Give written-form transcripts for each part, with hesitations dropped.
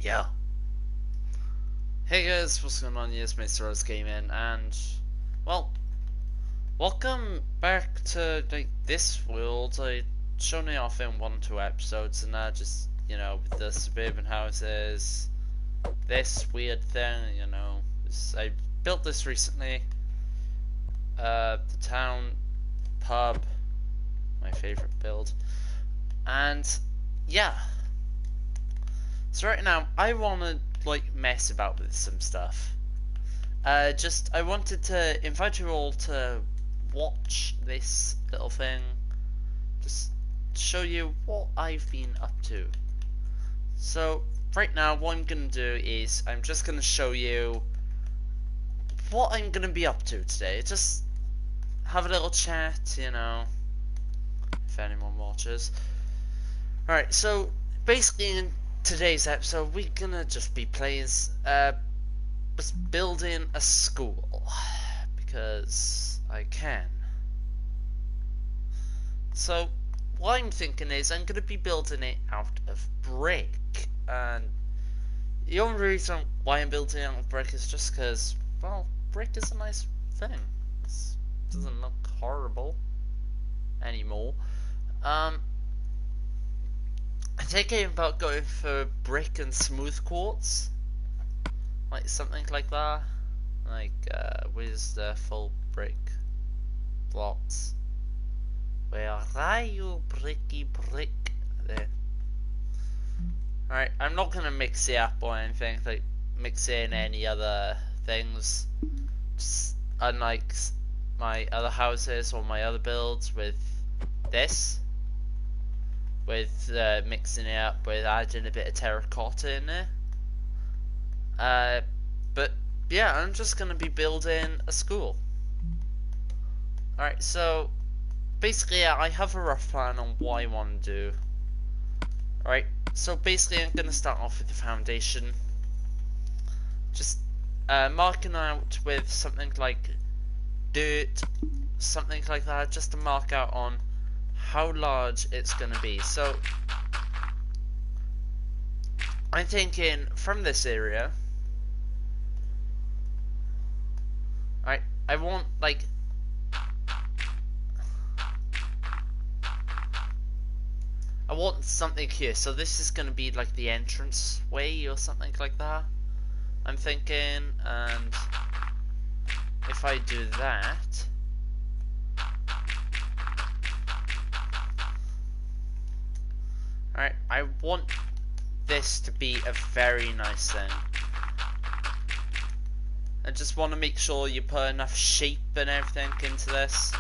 Yeah. Hey guys, what's going on? Yes, Mr. Rose Gaming, and well, welcome back to this world. I shown it off in 1 or 2 episodes, and just with the suburban houses, this weird thing. I built this recently. The town pub, my favorite build, and yeah. So right now, I wanna mess about with some stuff. I wanted to invite you all to watch this little thing. Just show you what I've been up to. So, right now, what I'm gonna do is I'm just gonna show you what I'm gonna be up to today. Just have a little chat, if anyone watches. Alright, so basically in today's episode, we're gonna just be playing, just building a school because I can. So what I'm thinking is I'm gonna be building it out of brick, and the only reason why I'm building it out of brick is just because, well, brick is a nice thing. It doesn't look horrible anymore. I'm thinking about going for brick and smooth quartz, like something like that. Where's the full brick blocks? Where are you, bricky brick? There. Alright, I'm not gonna mix it up or anything, like mix in any other things. Just unlike my other houses or my other builds with this. With mixing it up with adding a bit of terracotta in there. But yeah, I'm just gonna be building a school. Alright, so basically I have a rough plan on what I want to do. Alright, so basically I'm gonna start off with the foundation. Just marking out with something like dirt, something like that, just to mark out on how large it's gonna be. So I'm thinking from this area, right, I want I want something here. So this is gonna be like the entrance way or something like that, I'm thinking. And if I do that, alright, I want this to be a very nice thing. I just want to make sure you put enough shape and everything into this.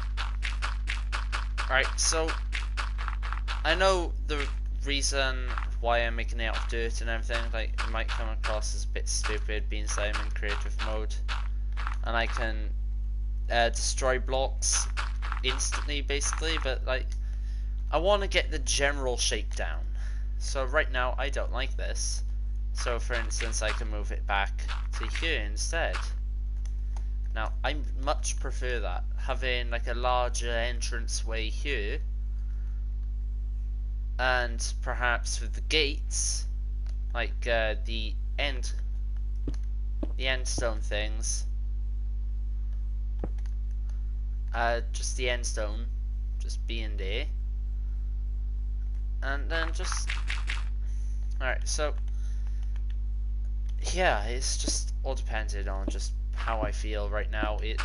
Alright, so I know the reason why I'm making it out of dirt and everything, like it might come across as a bit stupid being that I'm in creative mode and I can destroy blocks instantly basically, but I want to get the general shape down. So right now I don't like this, so for instance I can move it back to here instead. Now I much prefer that, having like a larger entrance way here, and perhaps with the gates, like the end stone things, just the end stone just being there, and then just alright. So yeah, it's just all dependent on just how I feel right now. It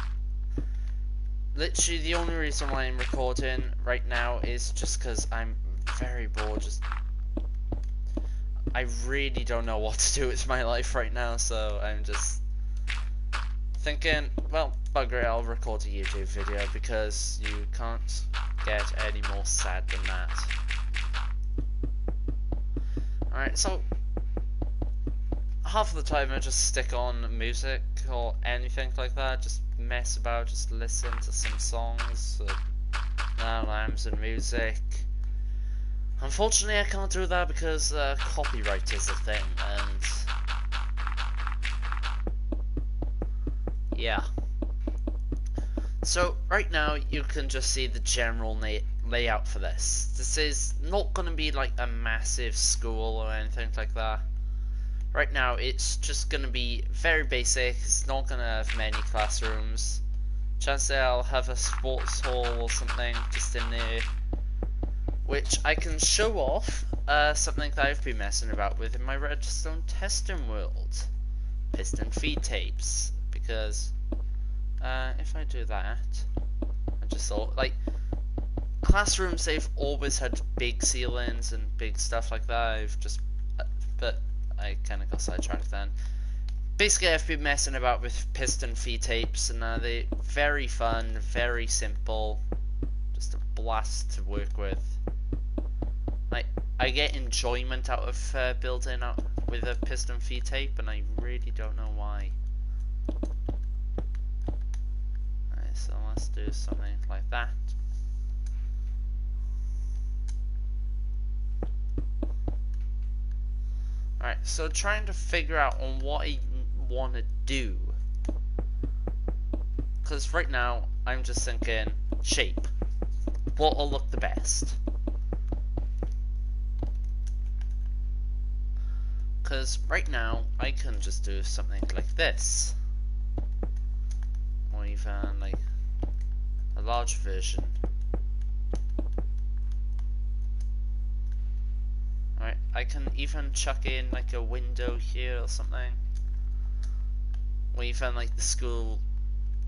literally, the only reason why I'm recording right now is just because I'm very bored. I really don't know what to do with my life right now, so I'm just thinking, well, bugger it, I'll record a YouTube video because you can't get any more sad than that. Alright, so half of the time I just stick on music or anything like that, just mess about, just listen to some songs, lambs and music. Unfortunately, I can't do that because copyright is a thing, and yeah. So right now you can just see the general layout for this. This is not going to be like a massive school or anything like that. right now it's just gonna be very basic. It's not gonna have many classrooms. Chances are I'll have a sports hall or something just in there, which I can show off something that I've been messing about with in my redstone testing world. Piston feed tapes, because if I do that, I just thought, like, classrooms, they've always had big ceilings and big stuff like that. But I kind of got sidetracked then. Basically, I've been messing about with piston feed tapes, and they're very fun, very simple, just a blast to work with. Like, I get enjoyment out of building out with a piston feed tape, and I really don't know why. Alright, so let's do something like that. Alright, so trying to figure out on what I want to do. Because right now, I'm just thinking, shape. What will look the best? Because right now, I can just do something like this. Or even like a large version. Alright, I can even chuck in like a window here or something. Or even like the school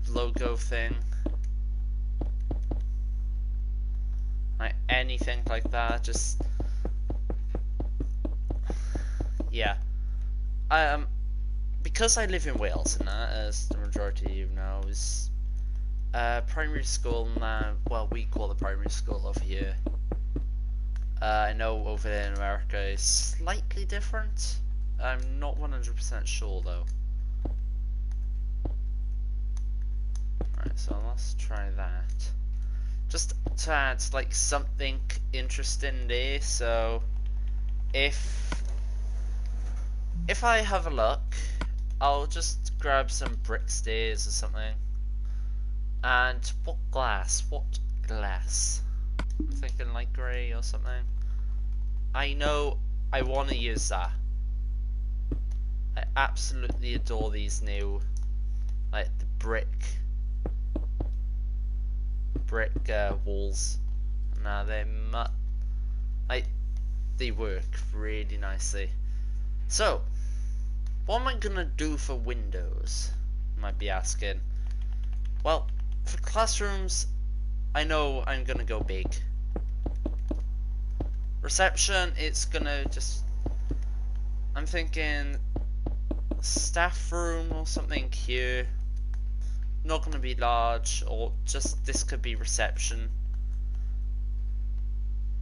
logo thing. Like anything like that, just... yeah. Because I live in Wales, and that, as the majority of you know, is primary school, well, we call the primary school over here. I know over there in America is slightly different. I'm not 100% sure though. Right, so let's try that. Just to add like something interesting there, so if I have a look, I'll just grab some brick stairs or something. And what glass? What glass? I'm thinking like grey or something. I know I want to use that. I absolutely adore these new, like the brick walls. Now they work really nicely. So, what am I gonna do for windows? You might be asking. Well, for classrooms, I know I'm gonna go big. Reception, it's gonna just... I'm thinking staff room or something here. Not gonna be large, or just this could be reception.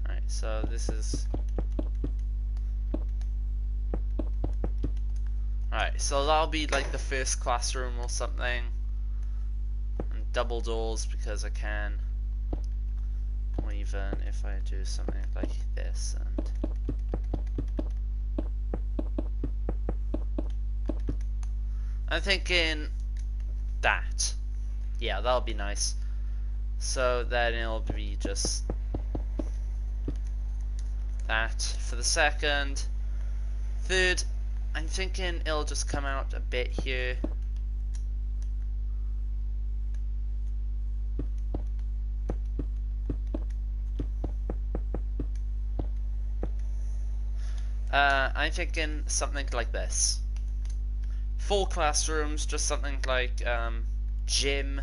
Alright, so this is... Alright, so that'll be like the first classroom or something. And double doors because I can. Or even if I do something like this and... I'm thinking that. Yeah, that'll be nice. So then it'll be just that for the second. Third, I'm thinking it'll just come out a bit here. I'm thinking something like this. 4 classrooms, just something like gym,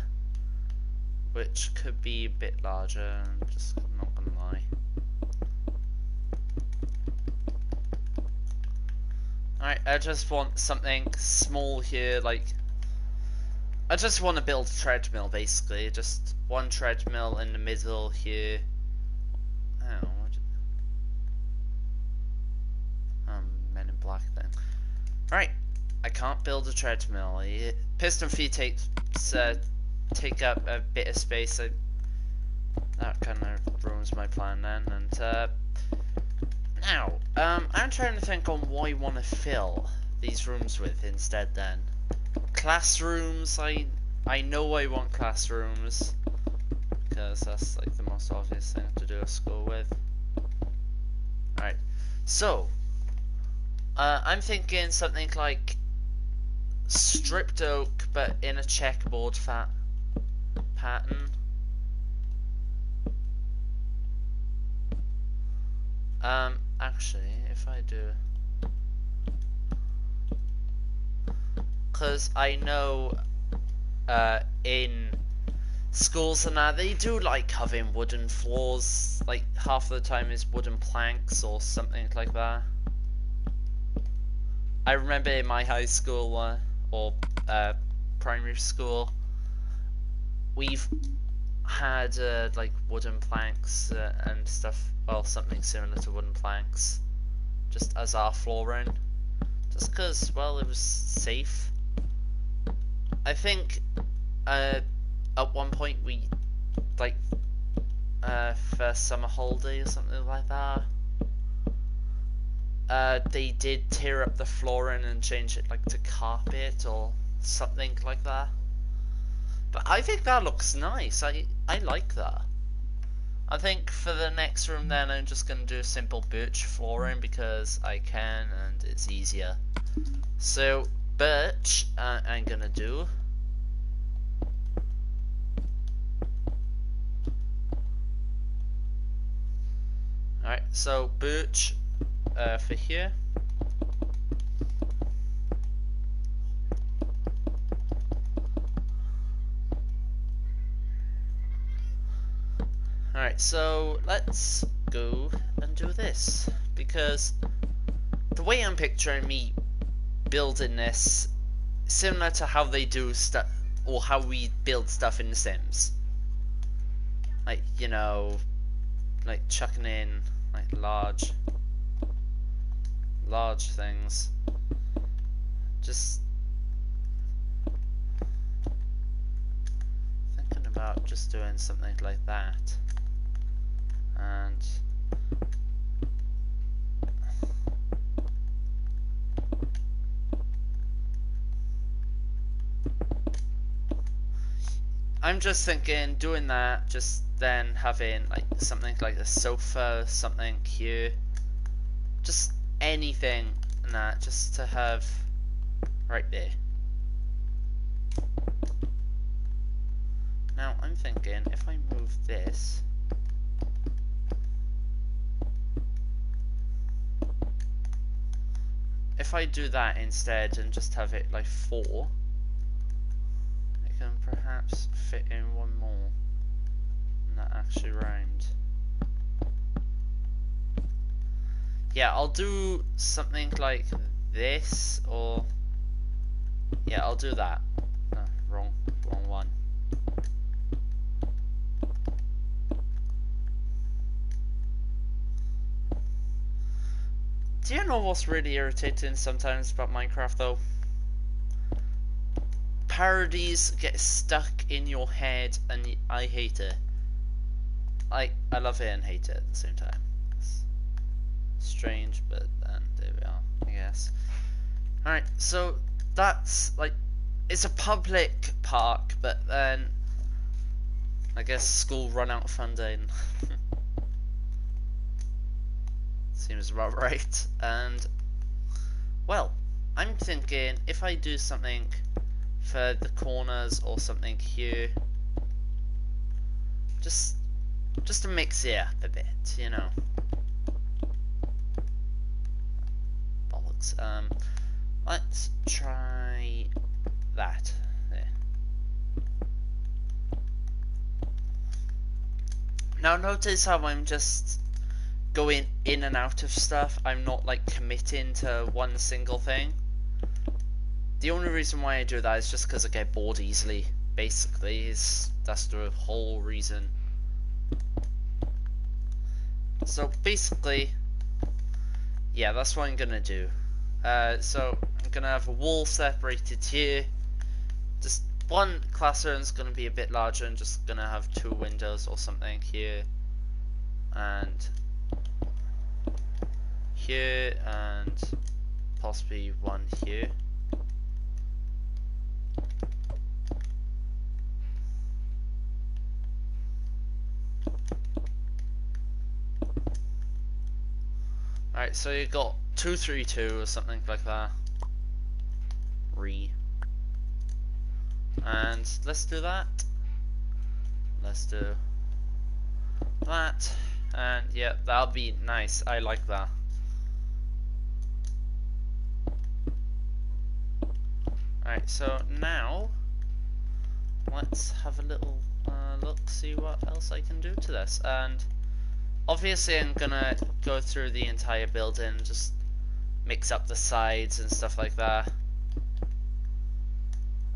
which could be a bit larger, I'm just not gonna lie. Alright, I just want something small here, like, I just want to build a treadmill basically, just one treadmill in the middle here. Oh, Men in Black then. Alright, I can't build a treadmill. Piston feed tapes take up a bit of space. That kind of ruins my plan then. And now, I'm trying to think on what I want to fill these rooms with instead then. Classrooms, I know I want classrooms, because that's like the most obvious thing to do a school with. Alright, so, I'm thinking something like stripped oak, but in a checkerboard pattern. Actually, if I do, because I know, in schools and that, they do like having wooden floors, like half the time is wooden planks or something like that. I remember in my high school, or primary school, we've had like wooden planks and stuff, well, something similar to wooden planks, just as our flooring, just because, well, it was safe. I think at one point we, like, first summer holiday or something like that, they did tear up the flooring and change it like to carpet or something like that. But I think that looks nice. I like that. I think for the next room then I'm just going to do simple birch flooring because I can and it's easier. So birch I'm going to do. Alright, so birch for here. Alright, so let's go and do this, because the way I'm picturing me building this, similar to how they do stuff, or how we build stuff in The Sims. Like, you know, like chucking in like large things. Just thinking about just doing something like that. And I'm just thinking doing that, just then having like something like a sofa, something here, just anything and that, just to have right there. Now I'm thinking if I move this, if I do that instead and just have it like 4, I can perhaps fit in one more and that actually round. Yeah, I'll do something like this, or yeah, I'll do that. No, wrong one. Do you know what's really irritating sometimes about Minecraft though? Parodies get stuck in your head and I hate it. I love it and hate it at the same time. It's strange, but then there we are, I guess. Alright, so that's like, it's a public park, but then I guess school run out of funding. Seems about right. And well, I'm thinking if I do something for the corners or something here, just to mix it up a bit, you know. Bollocks. Let's try that. There. Now notice how I'm just going in and out of stuff. I'm not like committing to one single thing. The only reason why I do that is just because I get bored easily. Basically, that's the whole reason. So basically, yeah, that's what I'm gonna do. So I'm gonna have a wall separated here. Just one classroom's gonna be a bit larger and just gonna have 2 windows or something here and here, and possibly one here. Alright, so you got 232 or something like that. And let's do that. Let's do that. And yeah, that'll be nice. I like that. Alright, so now let's have a little look, see what else I can do to this. And obviously I'm gonna go through the entire building, just mix up the sides and stuff like that.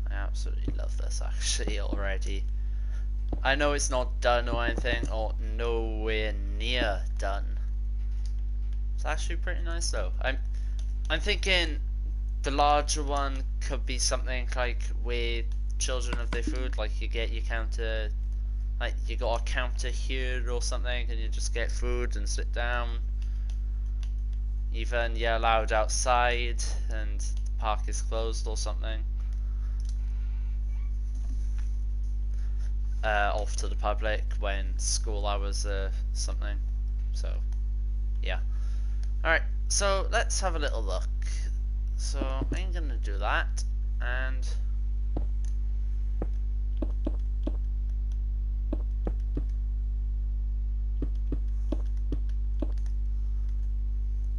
I absolutely love this actually already. I know it's not done or anything, or nowhere near done. It's actually pretty nice though. I'm thinking the larger one could be something like where children have their food, like you get your counter, like you got a counter here or something, and you just get food and sit down. Even you're allowed outside and the park is closed or something. Off to the public when school hours or something. So yeah. Alright, so let's have a little look. So I'm gonna do that, and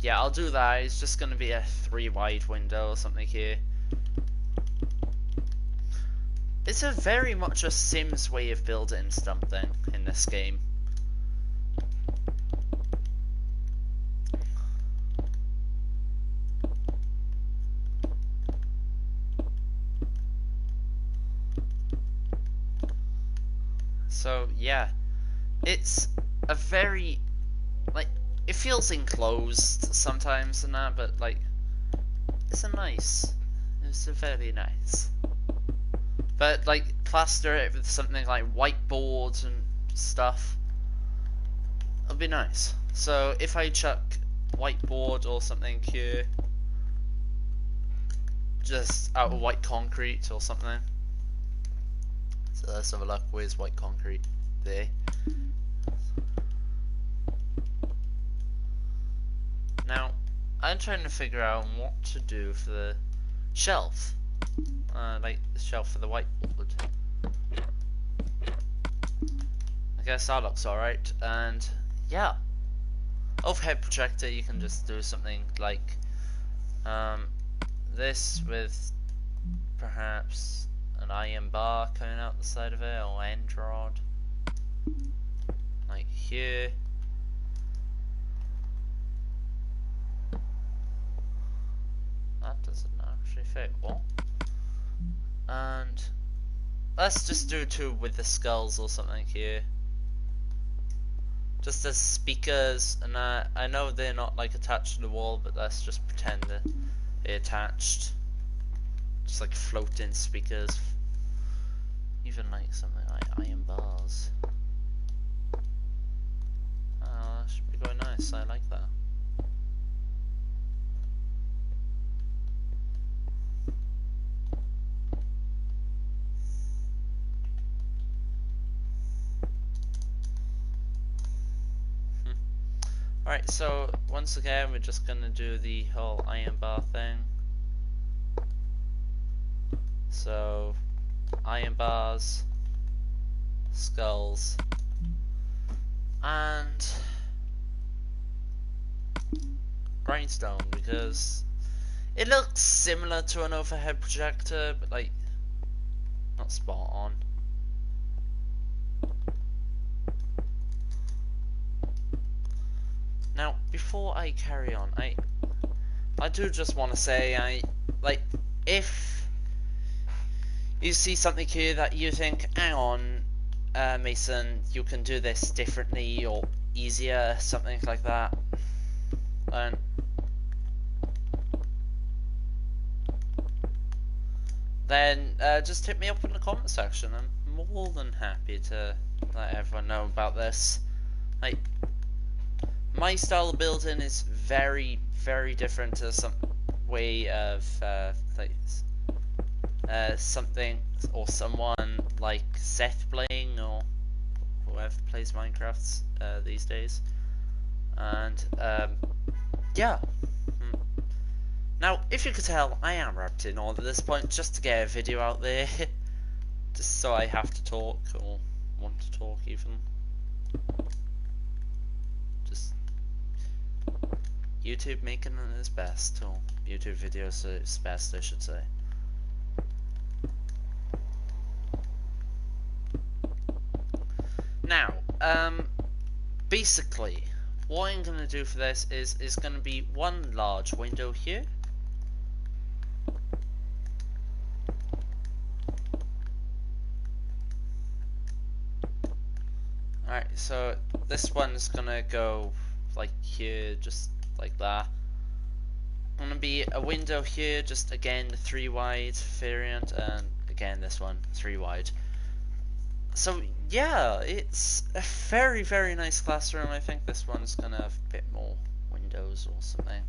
yeah, I'll do that. It's just gonna be a 3 wide window or something here. It's a very much a Sims way of building something in this game. So yeah, it's a very, like, it feels enclosed sometimes and that, but like, it's a very nice. But like, plaster it with something like whiteboards and stuff, it'll be nice. So if I chuck whiteboard or something here, just out of white concrete or something. So let's have a look. Where's white concrete? There. Now, I'm trying to figure out what to do for the shelf. Like the shelf for the whiteboard. I guess that looks alright. And yeah, overhead projector, you can just do something like this with perhaps an iron bar coming out the side of it, or end rod, like here. That doesn't actually fit. What? And let's just do two with the skulls or something here, just as speakers. And I know they're not like attached to the wall, but let's just pretend that they're attached, just like floating speakers. Even like something like iron bars. Oh, that should be quite nice. I like that. Alright, so once again we're just gonna do the whole iron bar thing. So iron bars, skulls, and grindstone, because it looks similar to an overhead projector, but like not spot on. Now, before I carry on, I do just want to say, like, if you see something here that you think, hang on, Mason, you can do this differently or easier, something like that, then just hit me up in the comment section. I'm more than happy to let everyone know about this. Like, my style of building is very, very different to some way of something or someone like Seth playing, or whoever plays Minecraft these days. And yeah, Now, if you could tell, I am wrapped in all at this point just to get a video out there. Just so I have to talk, or want to talk even. Just YouTube making it its best, or YouTube videos at its best, I should say. Now, basically, what I'm gonna do for this is gonna be one large window here. Alright, so this one's gonna go like here, just like that. Gonna be a window here, just again the 3 wide variant, and again this one 3 wide. So yeah, it's a very, very nice classroom. I think this one's gonna have a bit more windows or something.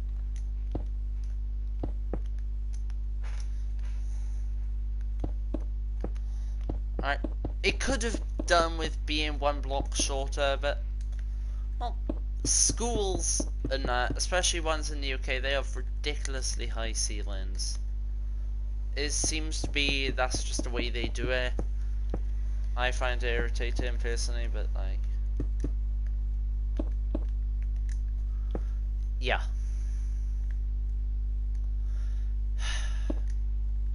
Alright, it could have done with being 1 block shorter, but well, schools and especially ones in the UK, they have ridiculously high ceilings. It seems to be that's just the way they do it. I find it irritating personally, but like, yeah.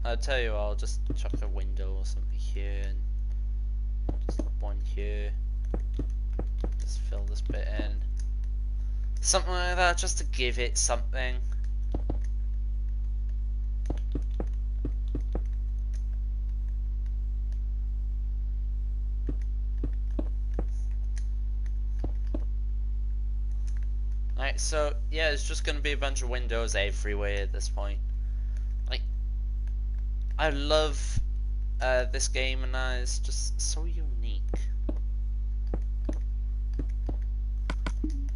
I'll tell you what, I'll just chuck a window or something here, and just one here. Just fill this bit in. Something like that, just to give it something. Alright, so yeah, it's just gonna be a bunch of windows everywhere at this point. Like, I love this game, and it's just so unique.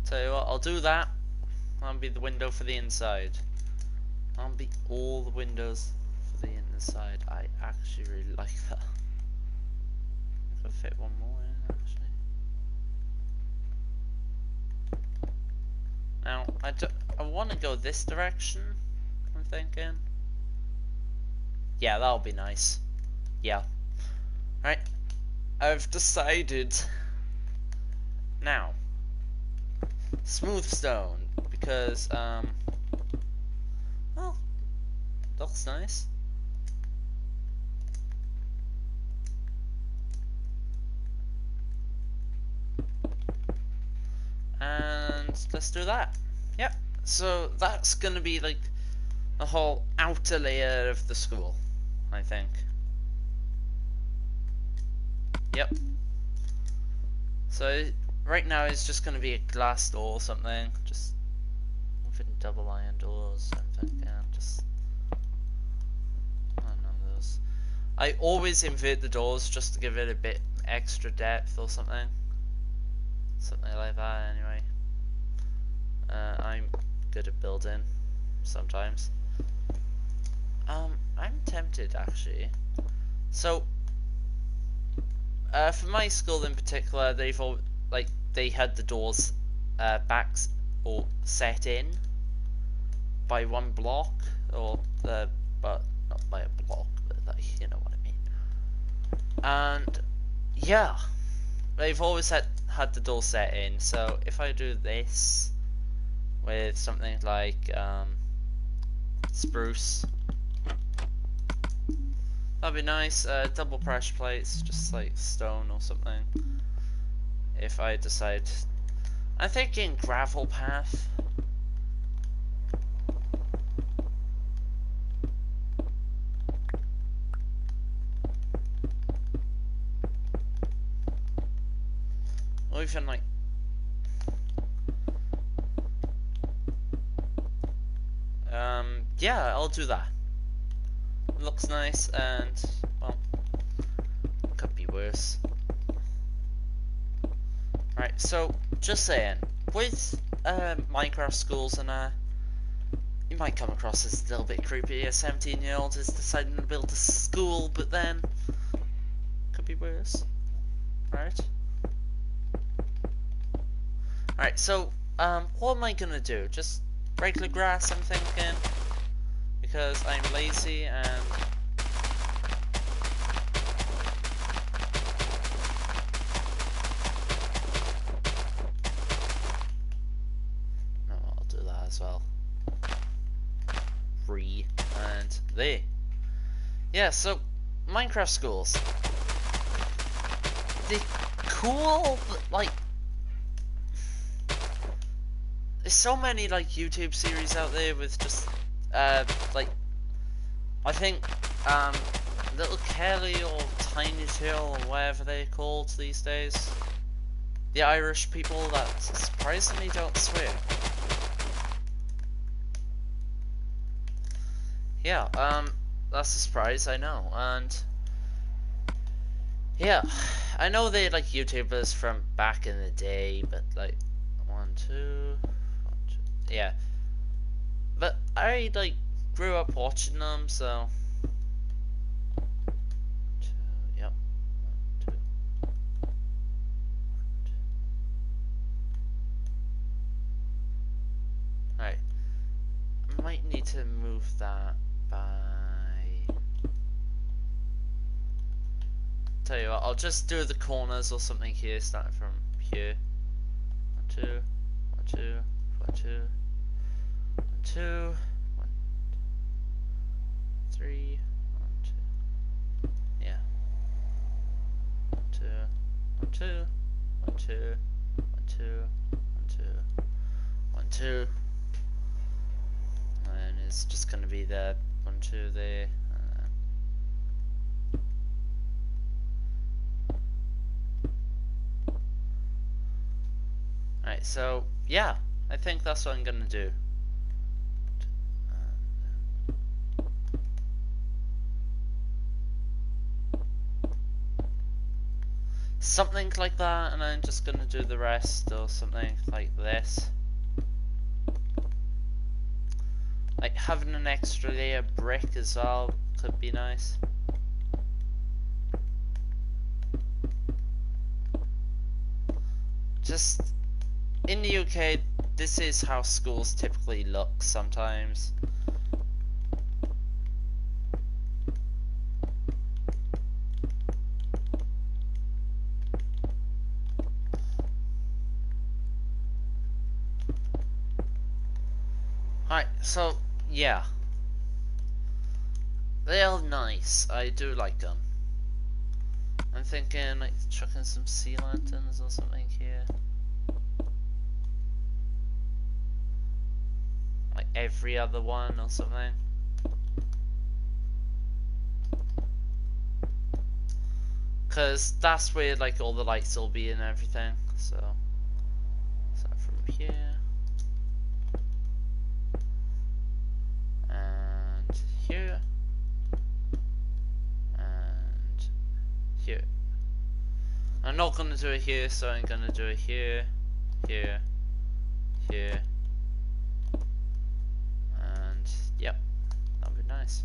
Tell you what, I'll do that. That'll be the window for the inside. That'll be all the windows for the inside. I actually really like that. I could fit one more in, actually. Now, I want to go this direction, I'm thinking. Yeah, that'll be nice. Yeah. Right. I've decided. Now, smooth stone, because, well, looks nice. And let's do that. Yep. So that's gonna be like the whole outer layer of the school, I think. Yep. So right now it's just gonna be a glass door or something, just with double iron doors. I'm thinking, just I don't know those. I always invert the doors just to give it a bit extra depth or something. Something like that, anyway. I'm good at building, sometimes. I'm tempted, actually. So, for my school in particular, they've all, like, they had the doors, backs, or set in by 1 block, or, but not by a block, but, like, you know what I mean. And, yeah. They've always had the door set in, so if I do this with something like spruce, that'd be nice. Double pressure plates, just like stone or something. If I decide, I'm thinking gravel path. Or even like yeah, I'll do that. Looks nice, and well, could be worse. Right, so just saying, with Minecraft schools and you might come across as a little bit creepy. A 17-year-old is deciding to build a school, but then could be worse, right? Alright, so, what am I gonna do? Just regular grass, I'm thinking? because I'm lazy and no, I'll do that as well. And there. Yeah, so Minecraft schools. They're cool, but like there's so many like YouTube series out there with just like I think Little Kelly or Tiny Tail or whatever they're called these days. The Irish people that surprisingly don't swear. Yeah, that's a surprise, I know, and yeah, I know they're like YouTubers from back in the day, but like, one, two, yeah, but I like grew up watching them, so, two, yep, one, two, alright, I might need to move that by, tell you what, I'll just do the corners or something here, starting from here, 1, 2, 1, 2, 1, 2, 1, 2, 1, 3, 1, 2, yeah, 1, 2, 1, 2, 1, 2, 1, 2, 1, 2, 1, 2, and it's just gonna be the 1, 2 there. Alright, so yeah, I think that's what I'm gonna do. Something like that, and I'm just gonna do the rest, or something like this. Like having an extra layer brick as well could be nice. Just in the UK, this is how schools typically look sometimes. Alright, so yeah, they are nice. I do like them. I'm thinking like chucking some sea lanterns or something here. Like every other one or something. Cause that's where like all the lights will be and everything. So from here. And here. And here. I'm not gonna do it here, so I'm gonna do it here, here, here. And yep, that'll be nice.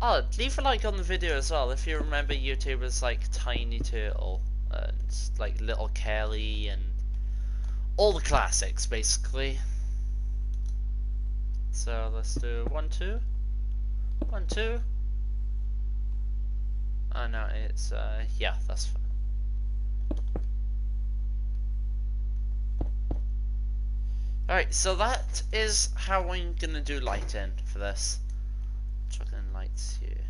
Oh, leave a like on the video as well if you remember YouTubers like Tiny Turtle and like Little Kelly and all the classics basically. So let's do 1, 2, 1, 2. Oh no, it's yeah, that's fine. Alright, so that is how I'm gonna do lighting for this. Chucking lights here.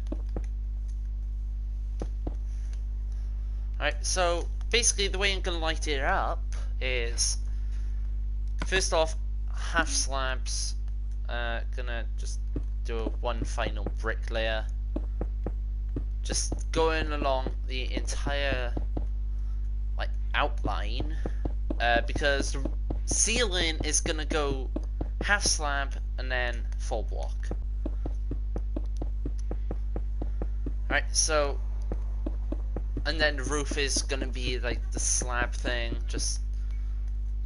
Alright, so basically the way I'm gonna light it up is first off, half slabs, gonna just do one final brick layer, just going along the entire like outline, because the ceiling is gonna go half slab and then full block. Alright, so and then the roof is gonna be like the slab thing, just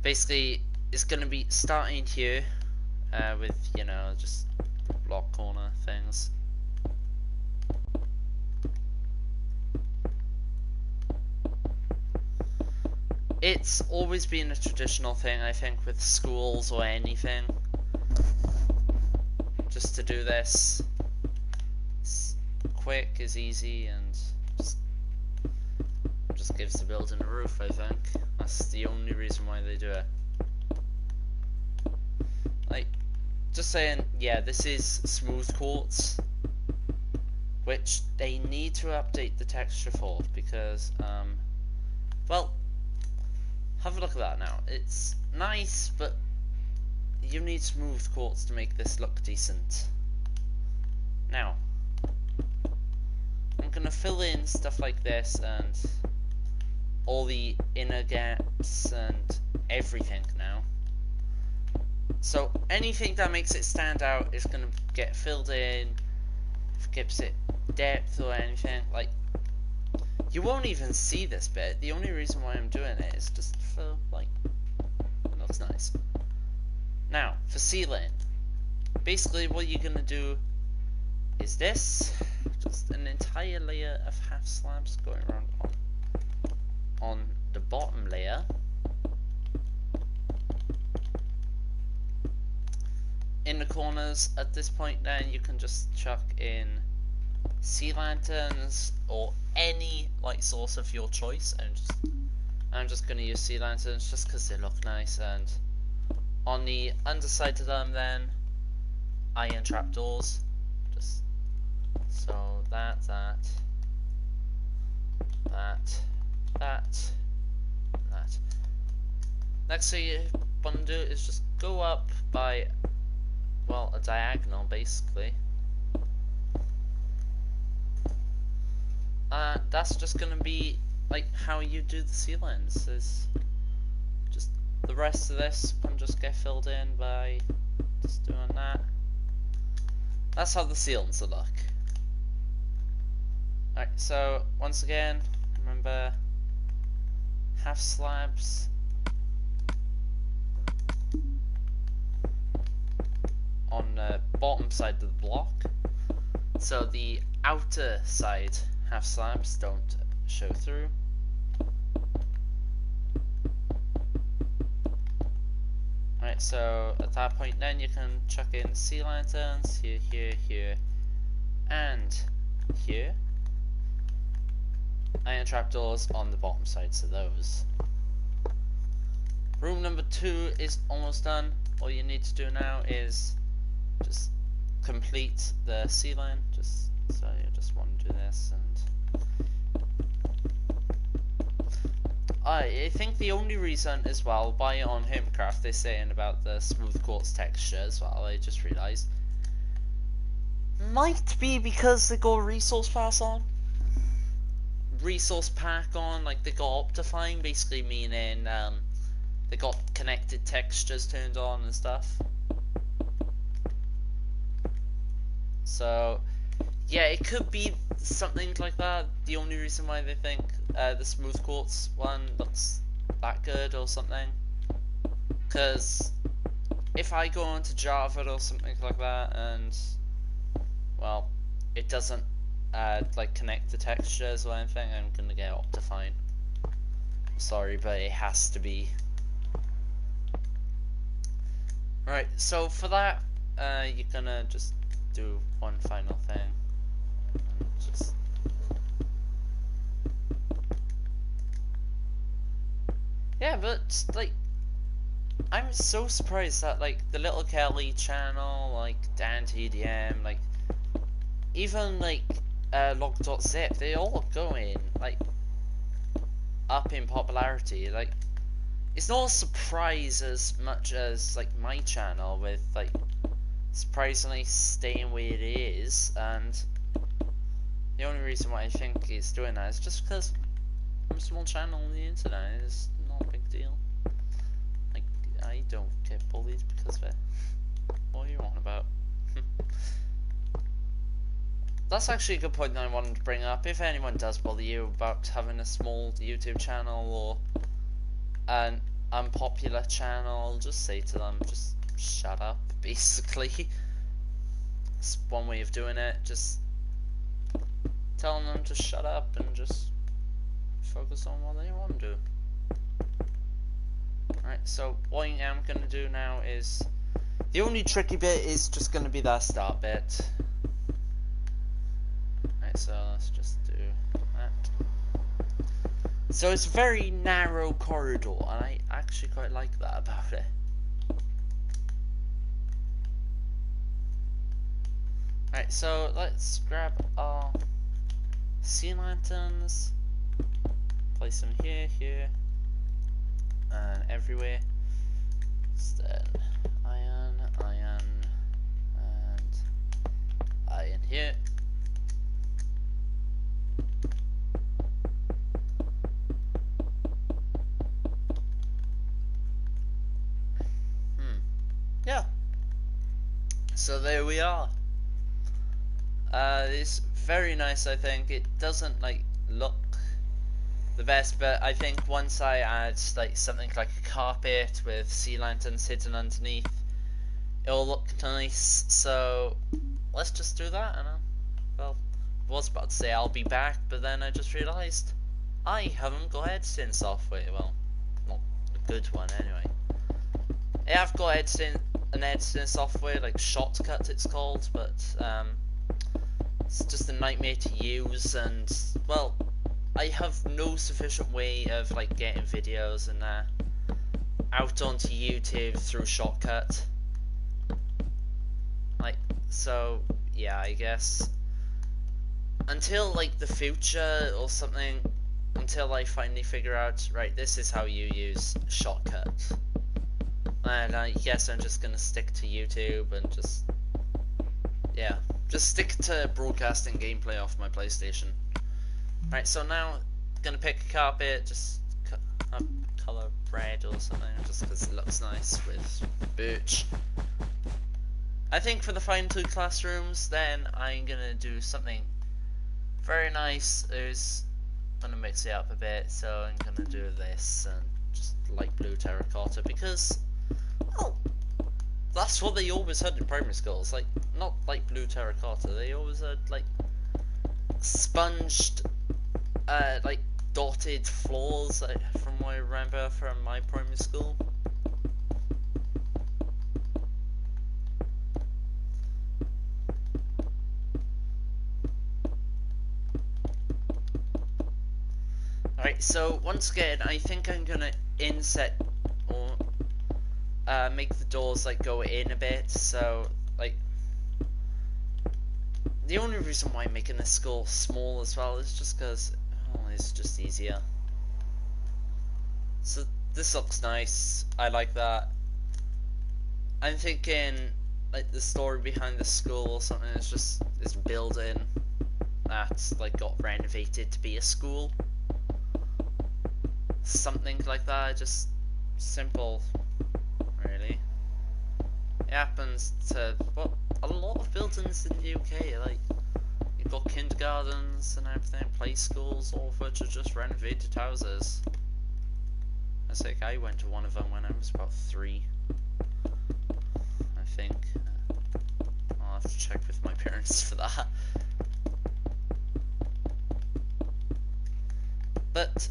basically it's gonna be starting here with, you know, just block corner things. It's always been a traditional thing, I think, with schools or anything. just to do this. It's quick, is easy, and just gives the building a roof, I think. That's the only reason why they do it. Like, just saying, yeah, this is smooth quartz, which they need to update the texture for, because, well, have a look at that now. It's nice, but you need smooth quartz to make this look decent. Now, I'm gonna fill in stuff like this and all the inner gaps and everything now. So anything that makes it stand out is gonna get filled in. If it gives it depth or anything, like, you won't even see this bit. The only reason why I'm doing it is just for, like, it looks nice. Now, for ceiling, basically what you're gonna do is this, just an entire layer of half slabs going around on the bottom layer. In the corners, at this point then, you can just chuck in sea lanterns or any light source of your choice, and I'm just going to use sea lanterns just because they look nice. And on the underside of them then, iron trapdoors, just so that, next thing you want to do is just go up by, well, a diagonal basically. That's just gonna be like how you do the ceilings. Is just the rest of this can just get filled in by just doing that. That's how the ceilings will look. Alright, so once again, remember, half slabs on the bottom side of the block, so the outer side half slabs don't show through. Alright, so at that point then you can chuck in sea lanterns here, here, here, and here. Iron trapdoors on the bottom sides of those. Room number 2 is almost done. All you need to do now is just complete the ceiling. Just so you just want to do this, and I think the only reason as well why on Homecraft they're saying about the smooth quartz texture as well, I just realised, might be because they got resource pack on, like they got optifying, basically meaning they got connected textures turned on and stuff. So yeah, it could be something like that. The only reason why they think the smooth quartz one looks that good or something. Because if I go onto Java or something like that and, well, it doesn't like connect to textures or anything, I'm gonna get optifine. Sorry, but it has to be. Right, so for that, you're gonna just do one final thing. And just yeah, but like, I'm so surprised that like the Little Kelly channel, like Dan TDM, like even like log.zip, they all going like up in popularity. Like, it's not a surprise as much as like my channel with like surprisingly staying where it is, and the only reason why I think it's doing that is just because I'm a small channel on the internet. It's not a big deal. Like, I don't get bullied because of it. What are you on about? That's actually a good point that I wanted to bring up. If anyone does bother you about having a small YouTube channel or an unpopular channel, just say to them, just shut up, basically. It's one way of doing it. Just telling them to shut up and just focus on what they want to do. Alright, so what I am going to do now is The only tricky bit is just going to be that start bit. Right, so let's just do that. So it's a very narrow corridor, and I actually quite like that about it. Right, so let's grab our sea lanterns, place them here, here, and everywhere. Then iron, and iron here. Yeah. So there we are. It's very nice. I think it doesn't like look the best, but I think once I add like something like a carpet with sea lanterns hidden underneath, it'll look nice. So let's just do that. And well, I was about to say I'll be back, but then I just realised I haven't got editing software. Well, not a good one anyway. I have got an editing software like Shortcut it's called, but it's just a nightmare to use, and well, I have no sufficient way of like getting videos and out onto YouTube through Shortcut. Like, so yeah, I guess until like the future or something, until I finally figure out, right, this is how you use Shortcut. And I guess I'm just gonna stick to YouTube and just stick to broadcasting gameplay off my PlayStation. Right, so now gonna pick a carpet, just color red or something, just because it looks nice with birch. I think for the final 2 classrooms, then I'm gonna do something very nice. I'm gonna mix it up a bit, so I'm gonna do this and just light blue terracotta, because well, that's what they always had in primary schools. Like, not light blue terracotta, they always had like sponged like dotted floors, from what I remember from my primary school. Alright, so once again, I think I'm gonna inset or make the doors like go in a bit, so like the only reason why I'm making this school small as well is just because it's just easier. So this looks nice, I like that. I'm thinking like the story behind the school or something is just this building that like got renovated to be a school. Something like that, just simple, really. It happens to, well, a lot of buildings in the UK, like, you've got kindergartens and everything, play schools, all of which are just renovated houses. It's like, I went to one of them when I was about 3, I think. I'll have to check with my parents for that. But,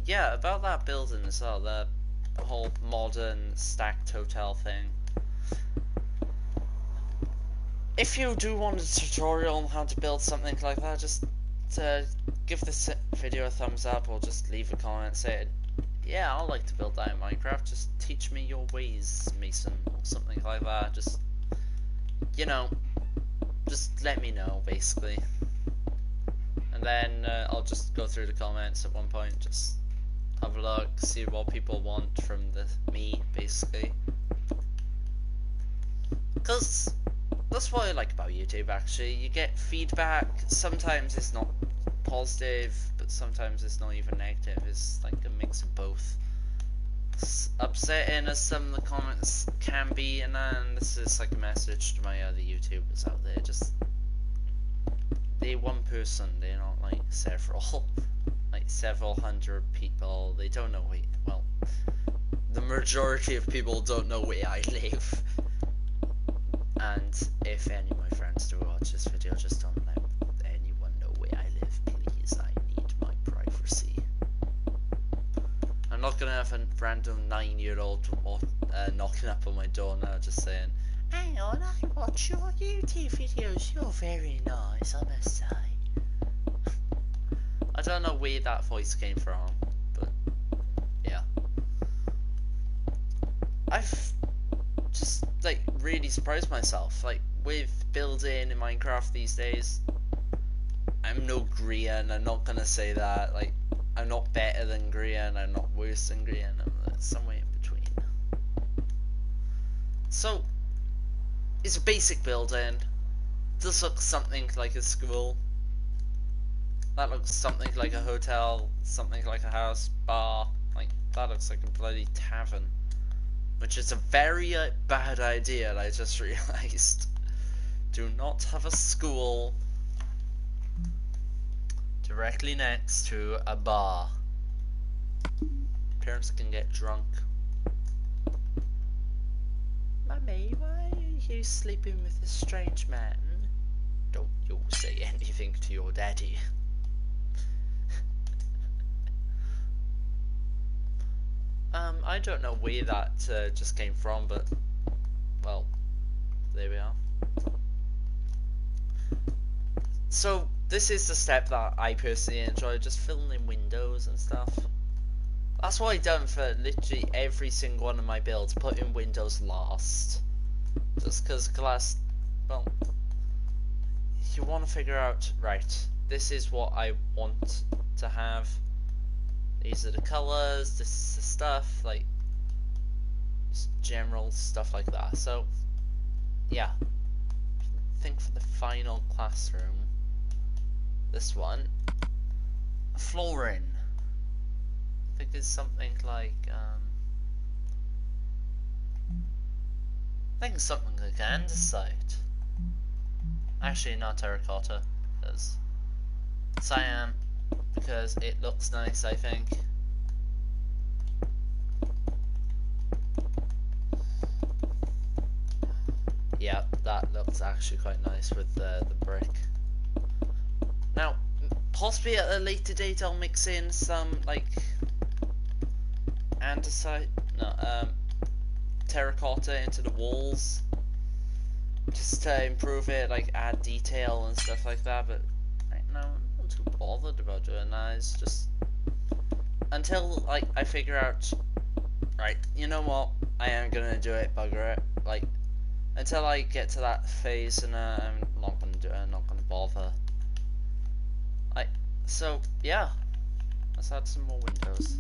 yeah, about that building as well, the whole modern stacked hotel thing. If you do want a tutorial on how to build something like that, just give this video a thumbs up or just leave a comment saying, yeah, I'd like to build that in Minecraft, just teach me your ways, Mason, or something like that. Just, you know, just let me know, basically. And then I'll just go through the comments at one point, just have a look, see what people want from me, basically. Because that's what I like about YouTube, actually. You get feedback. Sometimes it's not positive, but sometimes it's not even negative. It's like a mix of both. It's upsetting as some of the comments can be, and then this is like a message to my other YouTubers out there. Just, they're one person, they're not like several. Like several hundred people. They don't know where, well, the majority of people don't know where I live. And if any of my friends do watch this video, just don't let anyone know where I live, please. I need my privacy. I'm not gonna have a random 9-year-old knocking up on my door now, just saying, "Hang on, I watch your YouTube videos. You're very nice, I must say." I don't know where that voice came from, but yeah. I've just like really surprised myself, like with building in Minecraft these days. I'm no Grian, I'm not gonna say that. Like, I'm not better than Grian, I'm not worse than Grian, I'm somewhere in between. So, it's a basic building. This looks something like a school. That looks something like a hotel, something like a house, bar. Like, that looks like a bloody tavern. Which is a very bad idea, I just realised. Do not have a school directly next to a bar. Parents can get drunk. Mummy, why are you sleeping with this strange man? Don't you say anything to your daddy. I don't know where that just came from, but, well, there we are. So, this is the step that I personally enjoy, just filling in windows and stuff. That's what I've done for literally every single one of my builds, putting windows last. Just because glass, well, you want to figure out, right, this is what I want to have. These are the colours, this is the stuff, like, just general stuff like that. So, yeah. Think for the final classroom. This one. Flooring. I think it's something like, I think it's something like andesite. Actually, not terracotta, because cyan, because it looks nice, I think. Yeah, that looks actually quite nice with the brick. Now, possibly at a later date I'll mix in some, like, andesite, no, terracotta into the walls, just to improve it, like add detail and stuff like that, but right now I'm not too bothered about doing that. It's just until like I figure out, right, you know what, I am gonna do it, bugger it, like until I get to that phase, and I'm not gonna do it, I'm not gonna bother. Like, so yeah, let's add some more windows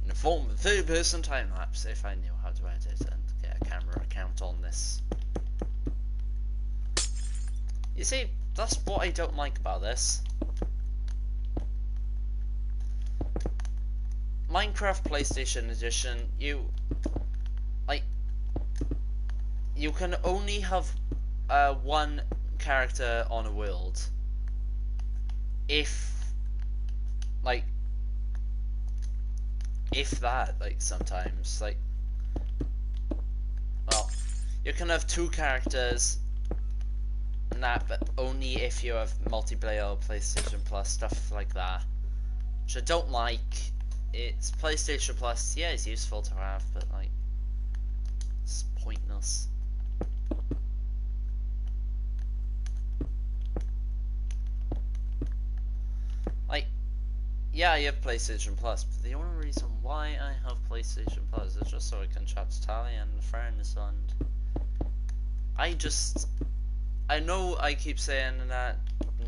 in the form of third-person time-lapse, if I knew how to edit and get a camera account on this. You see, that's what I don't like about this. Minecraft PlayStation Edition, you can only have one character on a world. If that, like, sometimes, like, well, you can have two characters and that, but only if you have multiplayer or PlayStation Plus, stuff like that, which I don't like. It's PlayStation Plus, yeah, it's useful to have, but, like, it's pointless. Like, yeah, I have PlayStation Plus, but the only reason why I have PlayStation Plus is just so I can chat to Tally and friends, and I know I keep saying that,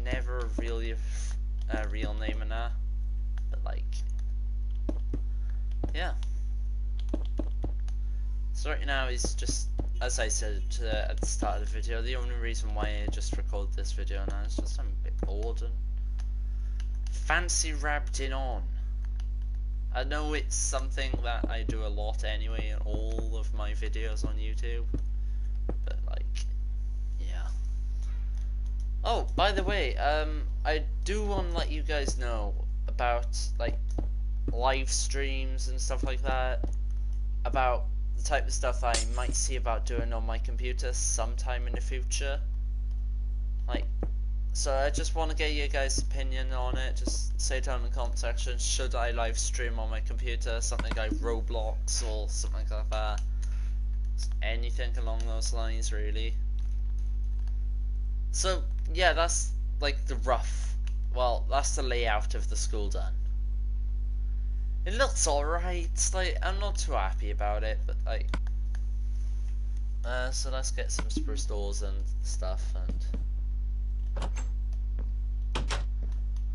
never really a real name in that, but like, yeah. So right now is just, as I said at the start of the video, the only reason why I just recorded this video now is just I'm a bit bored and fancy rabbiting on. I know it's something that I do a lot anyway in all of my videos on YouTube, but like, yeah. Oh, by the way, I do want to let you guys know about like live streams and stuff like that, about the type of stuff I might see about doing on my computer sometime in the future. Like, So I just want to get your guys' opinion on it. Just say down in the comment section, should I live stream on my computer, something like Roblox or something like that. Anything along those lines, really. So yeah, that's like the rough, well, that's the layout of the school done. It looks alright, like, I'm not too happy about it, but like, so let's get some spruce doors and stuff, and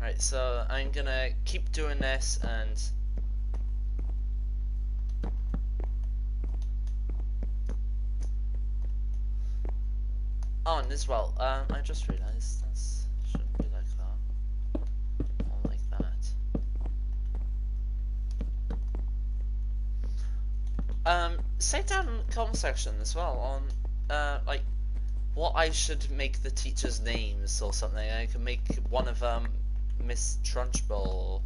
right, so I'm gonna keep doing this and on as well. I just realised that shouldn't be like that. Or like that. Say down in the comment section as well on like what I should make the teachers' names or something. I can make one of Miss Trunchbull,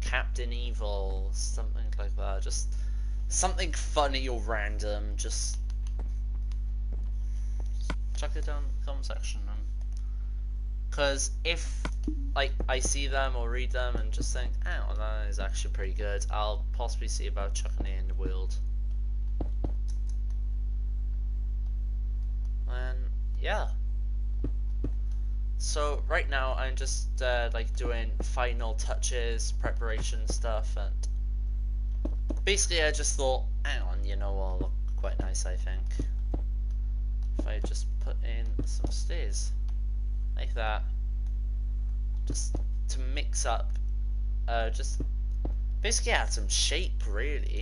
Captain Evil, something like that. Just something funny or random. Just chuck it down in the comment section. Because if like I see them or read them and just think, oh, that is actually pretty good, I'll possibly see about chucking it in the world. And yeah. So right now I'm just like doing final touches, preparation stuff, and basically I just thought, hang on, you know, will look quite nice, I think, if I just put in some stairs like that, just to mix up, just basically add some shape, really.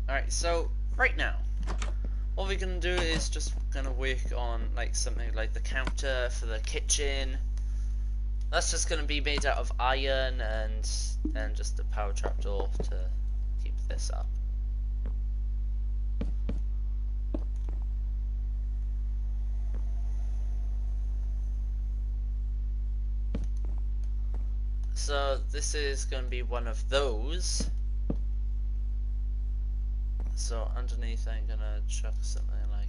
Alright, so right now what we're gonna do is just gonna work on like something like the counter for the kitchen. That's just gonna be made out of iron and just a power trapdoor to keep this up. So this is gonna be one of those. So underneath I'm gonna chuck something like,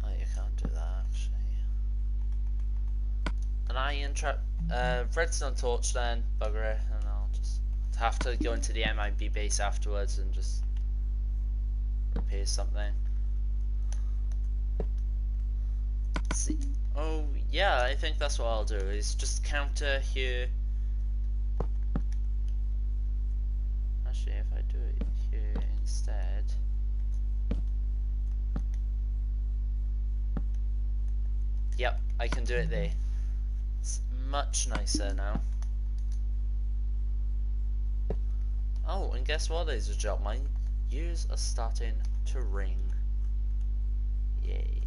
oh, you can't do that actually. An iron trap, redstone torch then, bugger it, and I'll just have to go into the MIB base afterwards and just repair something. Let's see. Oh yeah, I think that's what I'll do, is just counter here. Actually, if I do it here instead, yep, I can do it there. It's much nicer now. Oh, and guess what, ladies and gentlemen, my ears are starting to ring. Yay.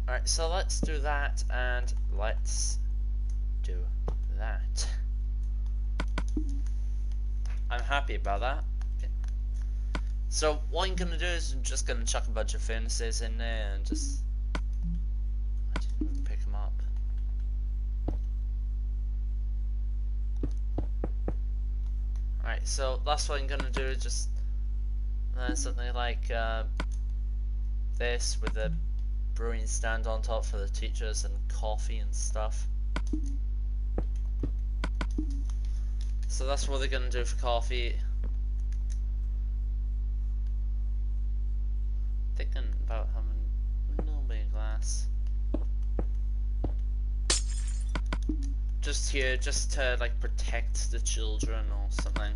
Alright, so let's do that, and let's do that. I'm happy about that. Okay. So what I'm gonna do is I'm just gonna chuck a bunch of furnaces in there and just, I didn't even pick them up. Alright, so that's what I'm gonna do, just something like this with a brewing stand on top for the teachers and coffee and stuff. So that's what they're gonna do for coffee. Thinking about having a little bit of glass just here, just to like protect the children or something.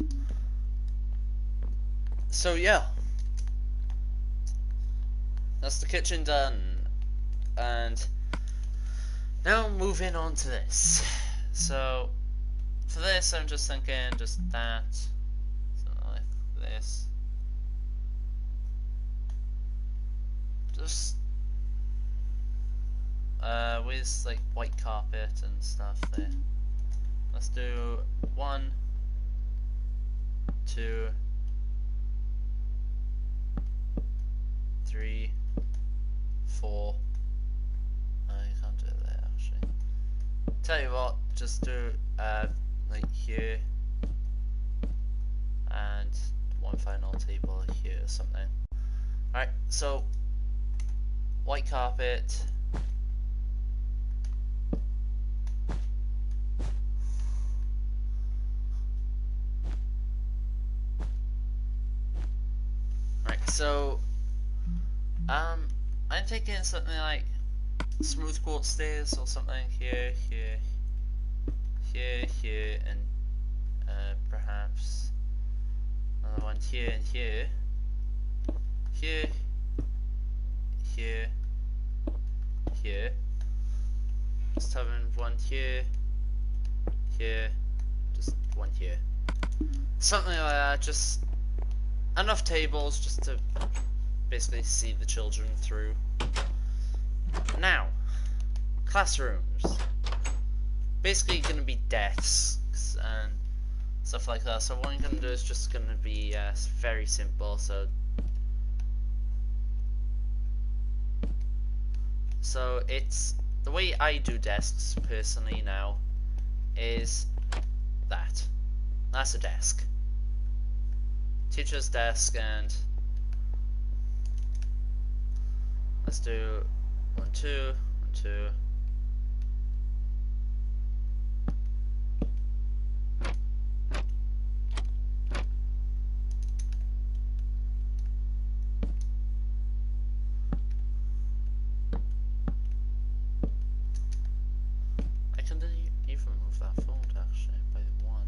So yeah, that's the kitchen done, and now moving on to this. So for this I'm just thinking just that, something like this, just with like white carpet and stuff there. Let's do 1, 2, 3, 4. You can't do it there actually. Tell you what, just do like here, and one final table here or something. Alright, so white carpet. Right, so I'm thinking something like smooth quartz stairs or something here, and perhaps another one here and here, here. Just having one here, just one here. Something like that, just enough tables just to basically see the children through. Now, classrooms. Basically gonna be desks and stuff like that. So what I'm gonna do is just gonna be very simple. So it's the way I do desks personally now is that. That's a desk. Teacher's desk, and let's do 1, 2, 1, 2. I can even move that forward actually by 1.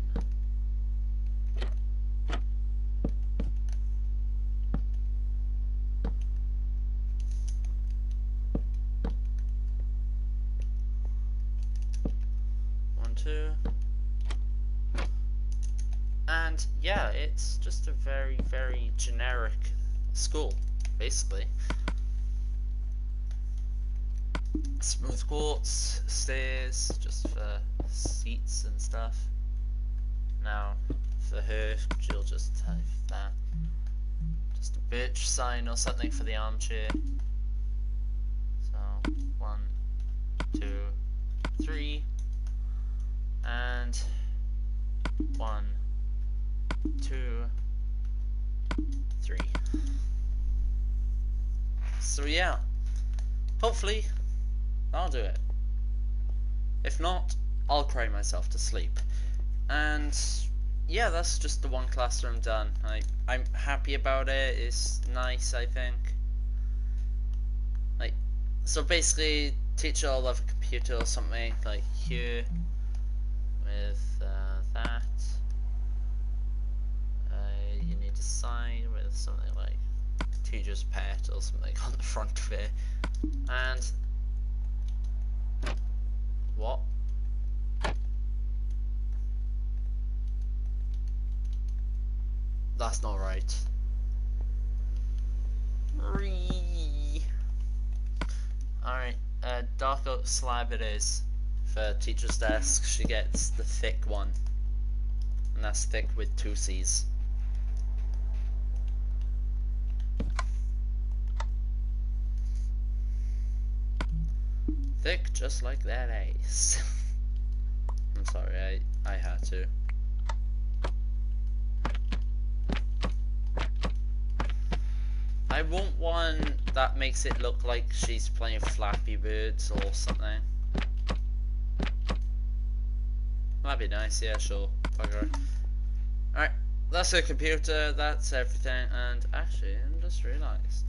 And yeah, it's just a very, very generic school, basically. Smooth quartz, stairs, just for seats and stuff. Now, for her, she'll just have that. Just a bitch sign or something for the armchair. So, 1, 2, 3, and 1, 2, 3. So yeah, hopefully I'll do it. If not, I'll cry myself to sleep. And yeah, that's just the one classroom done. I'm happy about it. It's nice, I think. So basically, teacher will have a computer or something like here with that. You need to sign with something like teacher's pet or something on the front of it. And what? That's not right. Alright, dark oak slab it is. For teacher's desk, she gets the thick one. And that's thick with 2 C's. Thick just like that ace. I'm sorry, I had to. I want one that makes it look like she's playing Flappy Birds or something. That'd be nice, yeah, sure. Fuck her. Alright, that's her computer, that's everything, and actually, I just realised.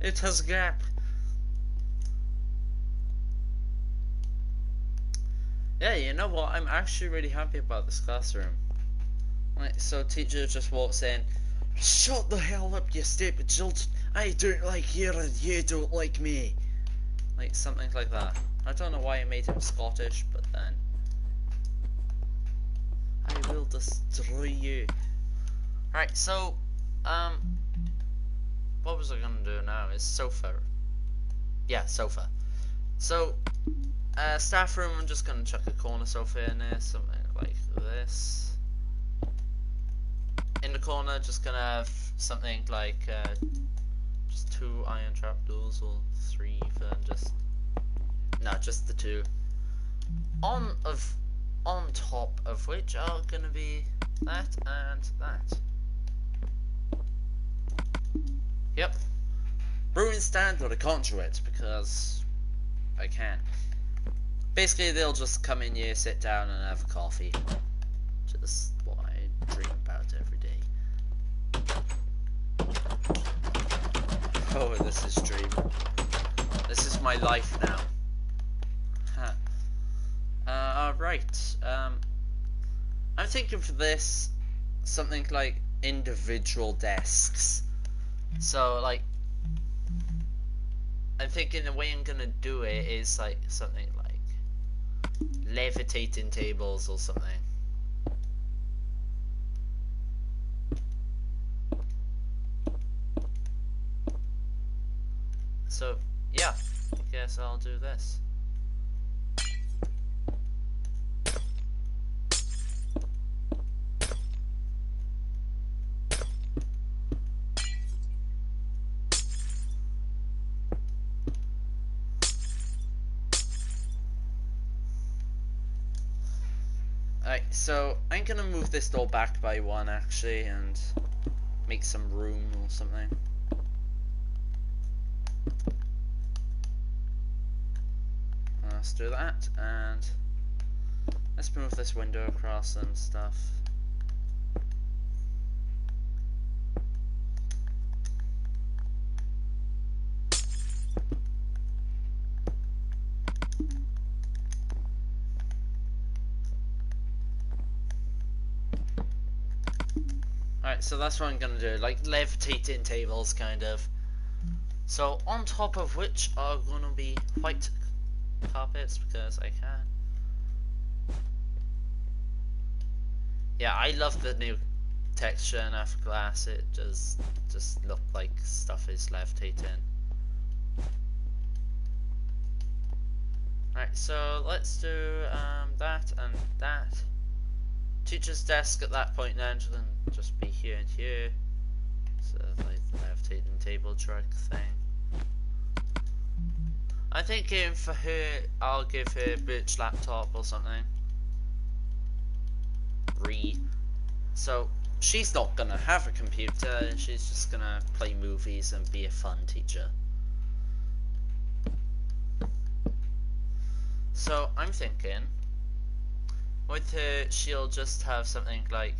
It has a gap. Yeah, you know what, I'm actually really happy about this classroom. So teacher just walks in. Shut the hell up, you stupid children. I don't like you and you don't like me. Like something like that. I don't know why I made him Scottish, but then I will destroy you. Alright, so what was I gonna do now? Is sofa. Yeah, sofa. So staff room, I'm just gonna chuck a corner sofa in there, something like this. In the corner, just gonna have something like just 2 iron trapdoors, or 3 even, just the 2. on top of which are gonna be that and that. Yep. Brewing stand with a conduit, because I can. Basically, they'll just come in here, sit down, and have a coffee. Just what I dream about every day. Oh, this is dream. This is my life now. Huh. Right. I'm thinking for this, something like individual desks. So, like, I'm thinking the way I'm gonna do it is like something like levitating tables or something. So, yeah, I guess I'll do this. Alright, so I'm gonna move this door back by one actually and make some room or something. Let's do that, and let's move this window across and stuff. Alright, so that's what I'm gonna do, like levitating tables kind of. So on top of which are gonna be white carpets because I can. Yeah, I love the new texture in glass. It just look like stuff is levitating. Alright, so let's do that and that. Teacher's desk at that point then can just be here and here. So like the levitating table truck thing. I'm thinking for her, I'll give her a bitch laptop or something. So she's not gonna have a computer, she's just gonna play movies and be a fun teacher. So I'm thinking, with her, she'll just have something like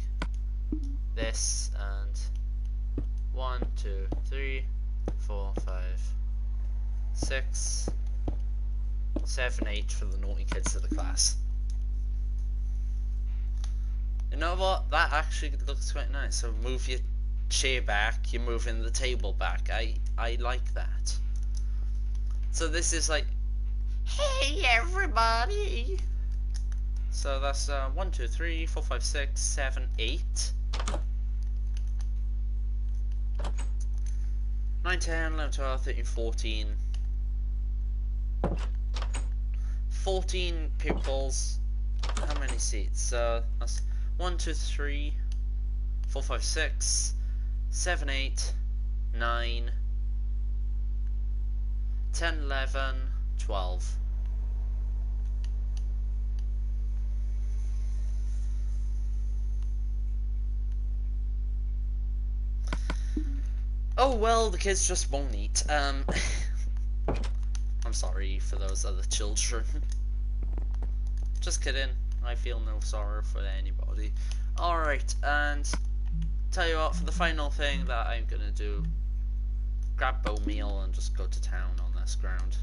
this and 1, 2, 3, 4, 5, 6, 7, 8 for the naughty kids of the class. You know what? That actually looks quite nice. So move your chair back, you're moving the table back. I like that. So this is like, hey everybody! So that's 1, 2, 3, 4, 5, 6, 7, 8. 9, 10, 11, 12, 13, 14. 14 pupils. How many seats? So that's 1, 2, 3, 4, 5, 6, 7, 8, 9, 10, 11, 12. Oh well, the kids just won't eat. I'm sorry for those other children. Just kidding. I feel no sorrow for anybody. Alright, and tell you what, for the final thing that I'm gonna do, grab bone meal and just go to town on this ground.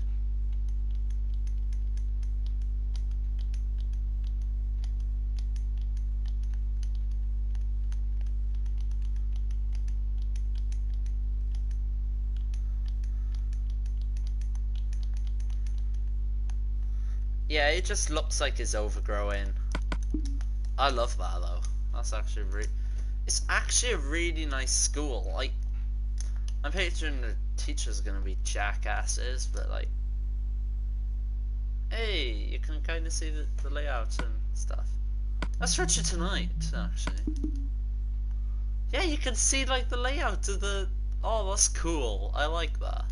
Yeah, it just looks like it's overgrowing. I love that though. That's actually it's actually a really nice school. Like, I'm picturing the teachers are gonna be jackasses, but like, hey, you can kind of see the layout and stuff. That's Richard tonight, actually. Yeah, you can see like the layout of the. Oh, that's cool. I like that.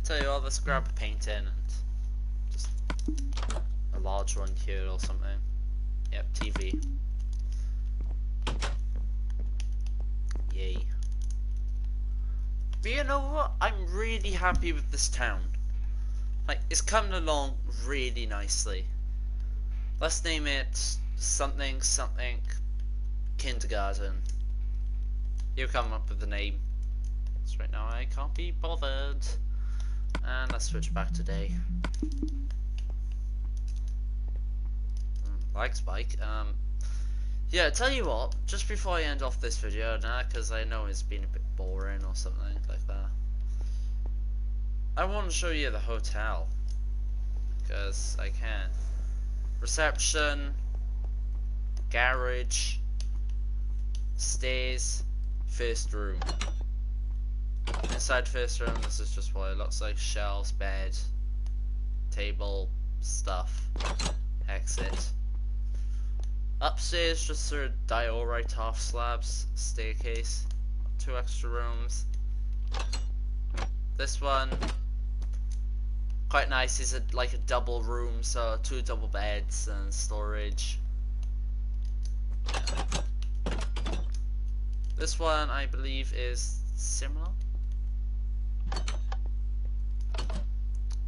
Tell you what, let's grab a paint in and just a large one here or something. Yep, TV. Yay. But you know what? I'm really happy with this town. Like, it's coming along really nicely. Let's name it something something kindergarten. You come up with the name. So right now I can't be bothered. And let's switch back to day. Like Spike. Yeah, tell you what, just before I end off this video, because I know it's been a bit boring or something like that, I want to show you the hotel, because I can. Reception, garage, stairs, first room. Inside first room, this is just what it looks like: shelves, bed, table, stuff, exit. Upstairs, just sort of diorite half slabs, staircase, 2 extra rooms. This one, quite nice, is like a double room, so 2 double beds and storage. This one, I believe, is similar.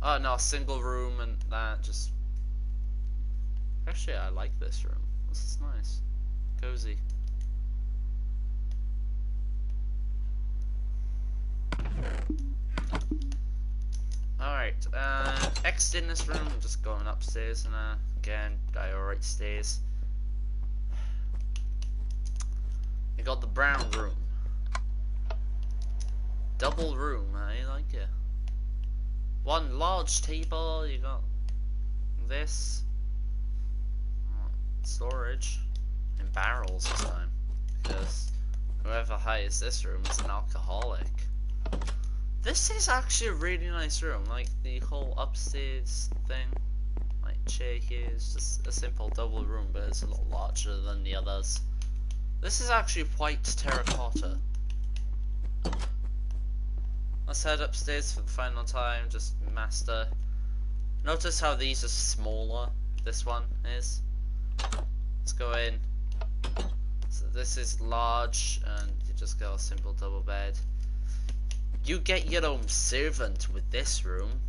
Oh no, single room and that, just... Actually, I like this room. This is nice. Cozy. Alright, next in this room, I'm just going upstairs and again, diorite stairs. You got the brown room. Double room, I like it. 1 large table, you got this. Storage in barrels this time, because whoever hires this room is an alcoholic. This is actually a really nice room, like the whole upstairs thing, like chair here is just a simple double room, but it's a lot larger than the others. This is actually white terracotta. Let's head upstairs for the final time, just master. Notice how these are smaller, this one is. Let's go in. So this is large, and you just got a simple double bed. You get your own servant with this room.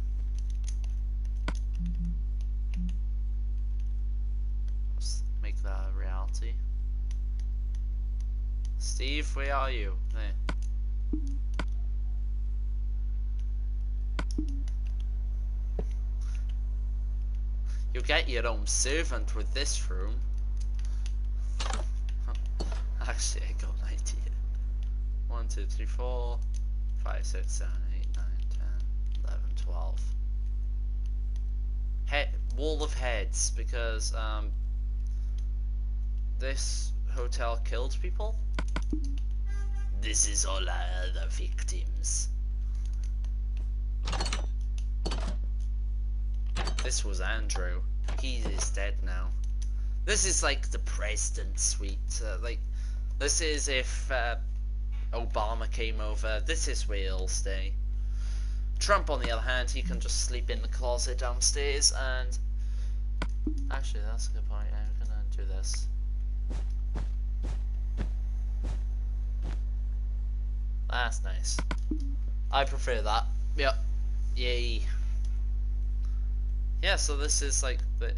Let's make that a reality. Steve, where are you? There. You get your own servant with this room. Actually, I got an idea. 1, 2, 3, 4, 5, 6, 7, 8, 9, 10, 11, 12. Wall of heads, because this hotel killed people. This is all our other victims. This was Andrew. He is dead now. This is like the president's suite. Like, this is if Obama came over. This is where he'll stay. Trump, on the other hand, he can just sleep in the closet downstairs. And actually, that's a good point. I'm gonna do this. That's nice. I prefer that. Yep. Yay. Yeah, so this is like the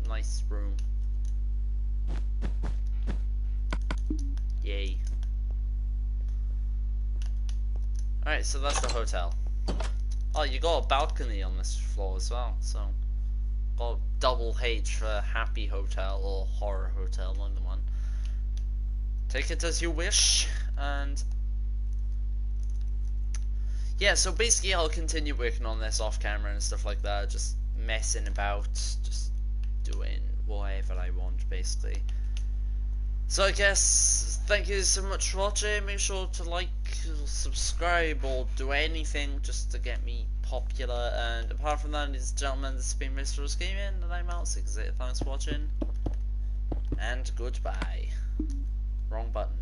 nice room. Yay. Alright, so that's the hotel. Oh, you got a balcony on this floor as well, so got double H for happy hotel or horror hotel, either one. Take it as you wish, and yeah, so basically I'll continue working on this off camera and stuff like that, just messing about, just doing whatever I want, basically. So I guess, thank you so much for watching. Make sure to like, subscribe, or do anything just to get me popular. And apart from that, ladies and gentlemen, this has been Mr. Gaming, and I'm out. 6 Thanks for watching, and goodbye. Wrong button.